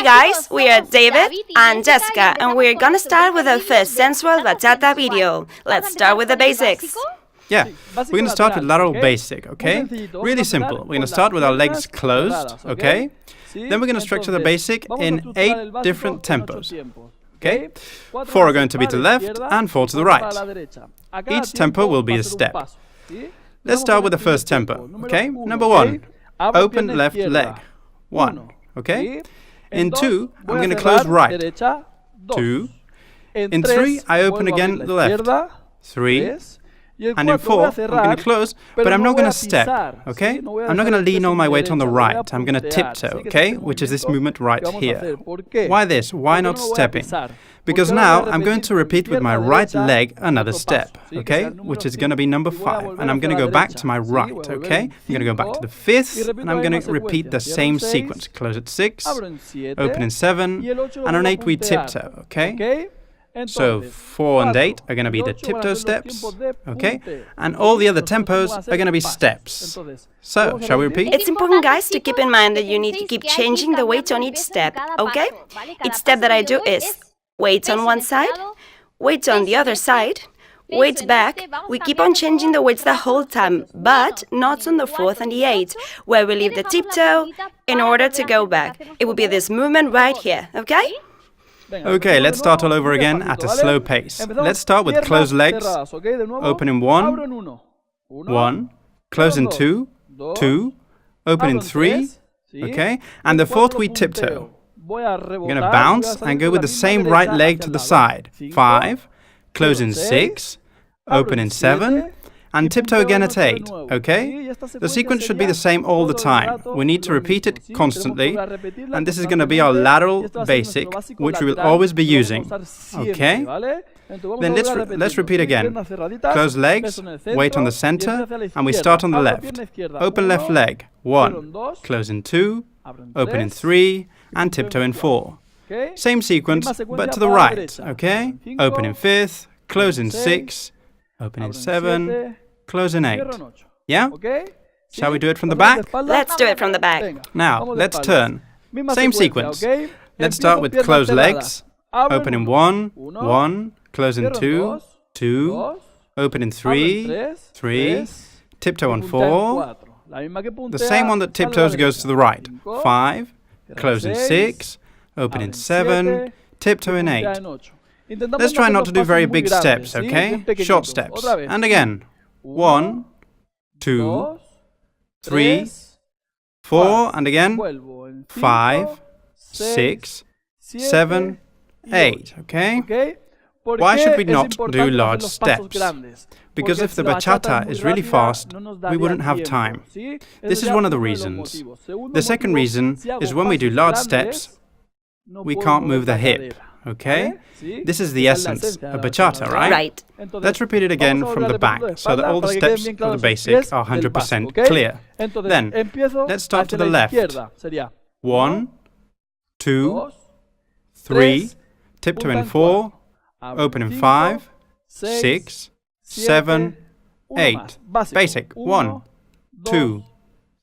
guys, we are David and Jessica, and we're gonna start with our first sensual bachata video. Let's start with the basics. Yeah, we're going to start with lateral basic, okay? Really simple. We're going to start with our legs closed, okay? Then we're going to structure the basic in 8 different tempos, okay? 4 are going to be to the left and 4 to the right. Each tempo will be a step. Let's start with the first tempo, okay? Number 1, open left leg. 1, okay? In 2, I'm going to close right. 2. In 3, I open again the left. 3. And in 4, I'm going to close, but I'm not going to step, okay? I'm not going to lean all my weight on the right. I'm going to tiptoe, okay? Which is this movement right here. Why this? Why not stepping? Because now I'm going to repeat with my right leg another step, okay? Which is going to be number 5. And I'm going to go back to my right, okay? I'm going to go back to the 5th, and I'm going to repeat the same sequence. Close at 6, open in 7, and on 8 we tiptoe, okay? So 4 and 8 are going to be the tiptoe steps, okay? And all the other tempos are going to be steps. So, shall we repeat? It's important, guys, to keep in mind that you need to keep changing the weight on each step, okay? Each step that I do is weight on one side, weight on the other side, weight back. We keep on changing the weights the whole time, but not on the 4th and the 8th, where we leave the tiptoe in order to go back. It will be this movement right here, okay? Okay, let's start all over again at a slow pace. Let's start with closed legs. Open in 1, 1, close in 2, 2, open in 3, okay? And the 4th we tiptoe. We're going to bounce and go with the same right leg to the side. 5, close in 6, open in 7, and tiptoe again at 8, okay? The sequence should be the same all the time. We need to repeat it constantly, and this is going to be our lateral basic, which we will always be using, okay? Then let's repeat again. Close legs, weight on the center, and we start on the left. Open left leg, 1, close in 2, open in 3, and tiptoe in 4. Same sequence, but to the right, okay? Open in 5th, close in 6, open in 7, close in 8. Yeah? Shall we do it from the back? Let's do it from the back. Now, let's turn. Same sequence. Let's start with closed legs. Open in 1, 1, close in 2, 2, open in 3, 3, tiptoe on 4. The same one that tiptoes goes to the right. 5, close in 6, open in 7, tiptoe in 8. Let's try not to do very big steps, okay? Short steps. And again. 1, 2, 3, 4, and again. 5, 6, 7, 8, okay? Why should we not do large steps? Because if the bachata is really fast, we wouldn't have time. This is one of the reasons. The second reason is when we do large steps, we can't move the hip. Okay? This is the essence of bachata, right? Right. Let's repeat it again from the back, so that all the steps of the basic are 100% clear. Then, let's start to the left. 1, 2, 3, tiptoe in 4, open in 5, 6, 7, 8. Basic. 1, 2,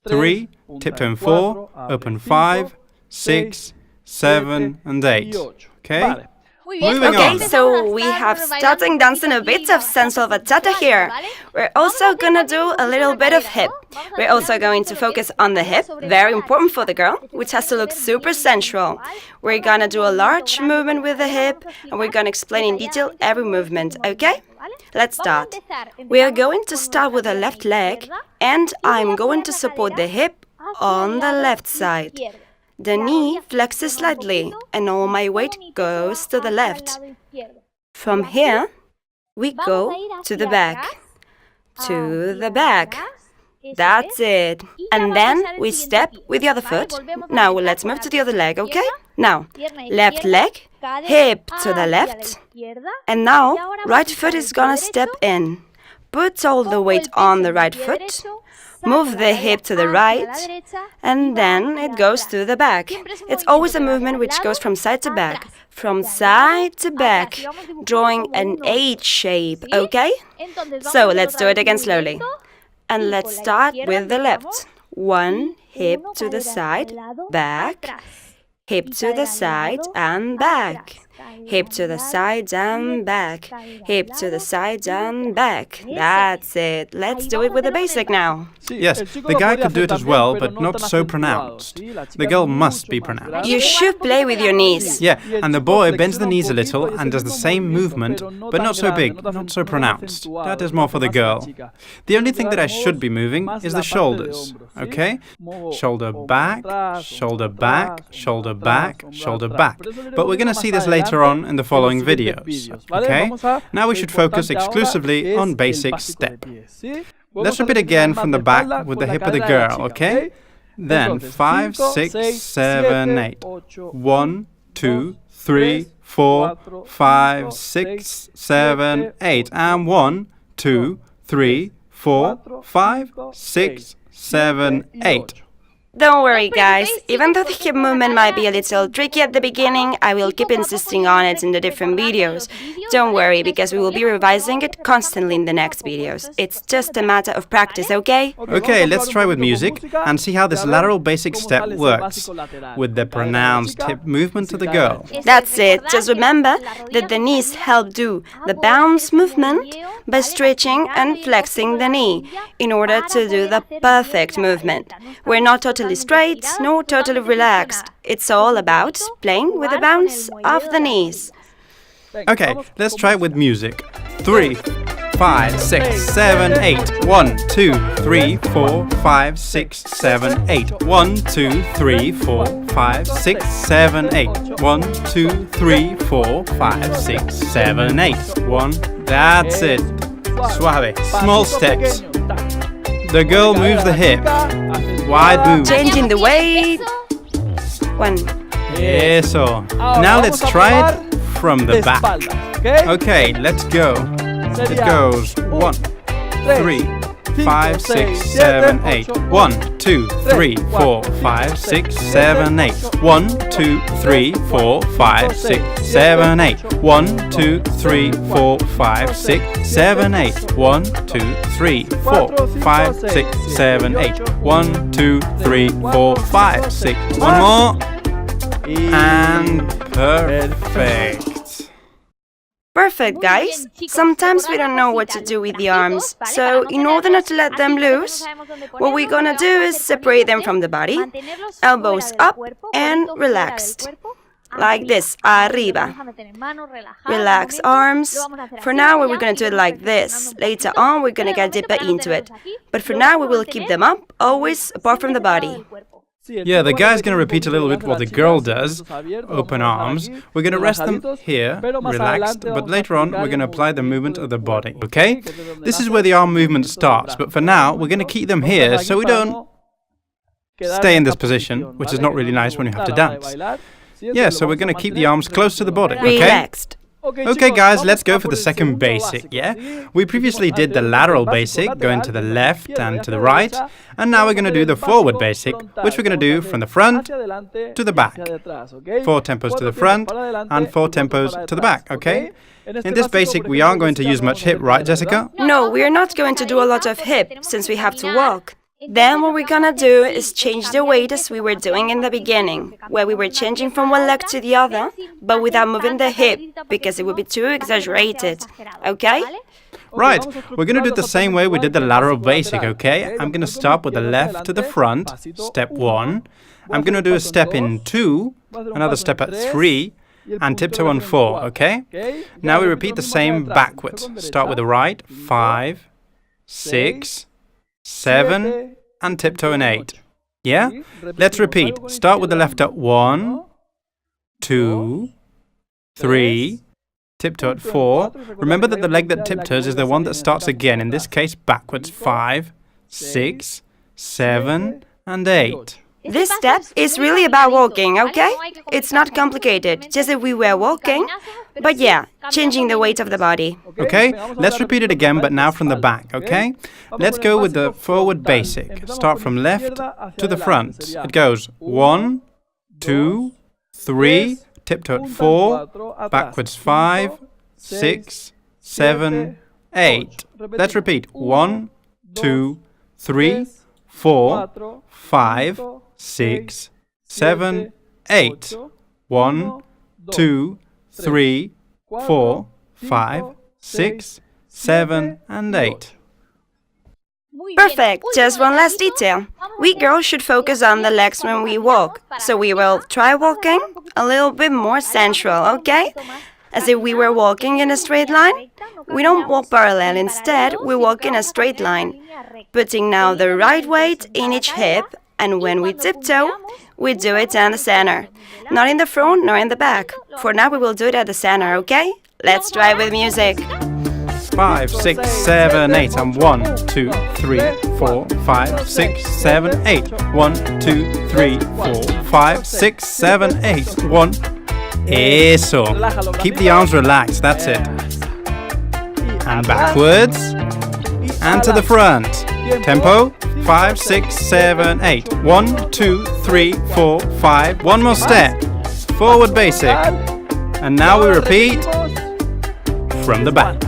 3, tiptoe in 4, open 5, 6, 7, and 8. Okay? Moving on. So we have starting dancing a bit of sensual bachata here. We're also gonna do a little bit of hip. We're also going to focus on the hip, very important for the girl, which has to look super sensual. We're gonna do a large movement with the hip, and we're gonna explain in detail every movement, okay? Let's start. We are going to start with the left leg, and I'm going to support the hip on the left side. The knee flexes slightly, and all my weight goes to the left. From here, we go to the back. To the back. That's it. And then we step with the other foot. Now let's move to the other leg, okay? Now, left leg, hip to the left. And now, right foot is gonna step in. Put all the weight on the right foot. Move the hip to the right, and then it goes to the back. It's always a movement which goes from side to back, drawing an H shape, okay? So let's do it again slowly. And let's start with the left. 1 hip to the side, back, Hip to the side and back. Hip to the side and back. Hip to the side and back. That's it. Let's do it with the basic now. Yes, the guy could do it as well, but not so pronounced. The girl must be pronounced. You should play with your knees. Yeah, and the boy bends the knees a little and does the same movement, but not so big, not so pronounced. That is more for the girl. The only thing that I should be moving is the shoulders, okay? Shoulder back, shoulder back, shoulder back, shoulder back. But we're going to see this later on in the following videos, okay? Now we should focus exclusively on basic step. Let's repeat again from the back with the hip of the girl, okay? Then 5, 6, 7, 8. 1, 2, 3, 4, 5, 6, 7, 8. And 1, 2, 3, 4, 5, 6, 7, 8. Don't worry, guys. Even though the hip movement might be a little tricky at the beginning, I will keep insisting on it in the different videos. Don't worry, because we will be revising it constantly in the next videos. It's just a matter of practice, okay? Okay, let's try with music and see how this lateral basic step works with the pronounced hip movement to the girl. That's it. Just remember that the knees help do the bounce movement by stretching and flexing the knee in order to do the perfect movement. We're not totally straight, nor totally relaxed. It's all about playing with the bounce of the knees. Okay, let's try it with music. 3, 5, 6, 7, 8. 1, 2, 3, 4, 5, 6, 7, 8. 1, 2, 3, 4, 5, 6, 7, 8. 1, 2, 3, 4, 5, 6, 7, 8. 1. That's it. Suave. Small steps. The girl moves the hip. Wide move. Changing the weight. 1. Eso. Now let's try it from the back. Okay, let's go. It goes 1, 3, 5, 6, 7, 8. 1, 2, 3, 4, 5, 6, 7, 8. 1, 2, 3, 4, 5, 6, 7, 8. 1, 2, 3, 4, 5, 6, 7, 8. 1, 2, 3, 4, 5, 6, 7, 8. 1, 2, 3, 4, 5, 6. One more. And perfect. Perfect, guys. Sometimes we don't know what to do with the arms, so in order not to let them loose, what we're gonna do is separate them from the body, elbows up and relaxed. Like this, arriba. Relax arms. For now, we're going to do it like this. Later on, we're going to get deeper into it. But for now, we will keep them up, always apart from the body. Yeah, the guy's going to repeat a little bit what the girl does. Open arms. We're going to rest them here, relaxed, but later on, we're going to apply the movement of the body, okay? This is where the arm movement starts, but for now, we're going to keep them here so we don't stay in this position, which is not really nice when you have to dance. Yeah, so we're going to keep the arms close to the body, okay? Relaxed. Okay, guys, let's go for the second basic, yeah? We previously did the lateral basic, going to the left and to the right, and now we're going to do the forward basic, which we're going to do from the front to the back. 4 tempos to the front and 4 tempos to the back, okay? In this basic, we aren't going to use much hip, right, Jessica? No, we're not going to do a lot of hip, since we have to walk. Then what we're gonna do is change the weight as we were doing in the beginning, where we were changing from one leg to the other, but without moving the hip, because it would be too exaggerated, okay? Right, we're going to do it the same way we did the lateral basic, okay? I'm going to start with the left to the front, step 1. I'm going to do a step in 2, another step at 3, and tiptoe on 4, okay? Now we repeat the same backwards. Start with the right, 5, 6, 7, and tiptoe in 8. Yeah? Let's repeat. Start with the left at 1, 2, 3, tiptoe at 4. Remember that the leg that tiptoes is the one that starts again, in this case backwards. 5, 6, 7, and 8. This step is really about walking, okay? It's not complicated, just if we were walking. But yeah, changing the weight of the body. Okay, let's repeat it again, but now from the back, okay? Let's go with the forward basic. Start from left to the front. It goes 1, 2, 3, tiptoe at 4, backwards 5, 6, 7, 8. Let's repeat. 1, 2, 3, 4, 5, 6, 7, 8. 1, 2, 3, 4, 5, 6, 7, and 8. Perfect. Just one last detail. We girls should focus on the legs when we walk. So we will try walking a little bit more sensual, okay? As if we were walking in a straight line. We don't walk parallel. Instead, we walk in a straight line, putting now the right weight in each hip, and when we tiptoe, we do it down the center. Not in the front nor in the back. For now, we will do it at the center, okay? Let's try with music. 5, 6, 7, 8, and 1, 2, 3, 4, 5, 6, 7, 8. 1, 2, 3, 4, 5, 6, 7, 8. 1. Eso. Keep the arms relaxed, that's it. And backwards. And to the front. Tempo. 5, 6, 7, 8. 1, 2, 3, 4, 5. One more step. Forward basic. And now we repeat from the back.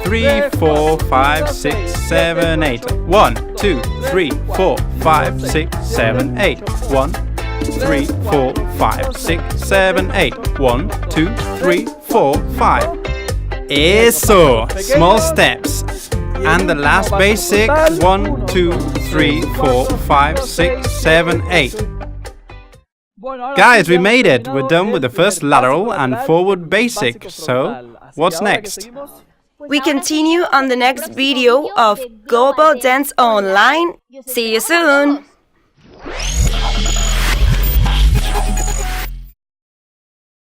3, 4, 5, 6, 7, 8. 1, 2, 3, 4, 5, 6, 7, 8. 1, 3, 4, 5, 6, 7, 8. 1, 2, 3, 4, 5. Eso! Small steps. And the last basic. 1, 2, 3, 4, 5, 6, 7, 8. Guys, we made it! We're done with the first lateral and forward basic. So, what's next? We continue on the next video of Global Dance Online. See you soon!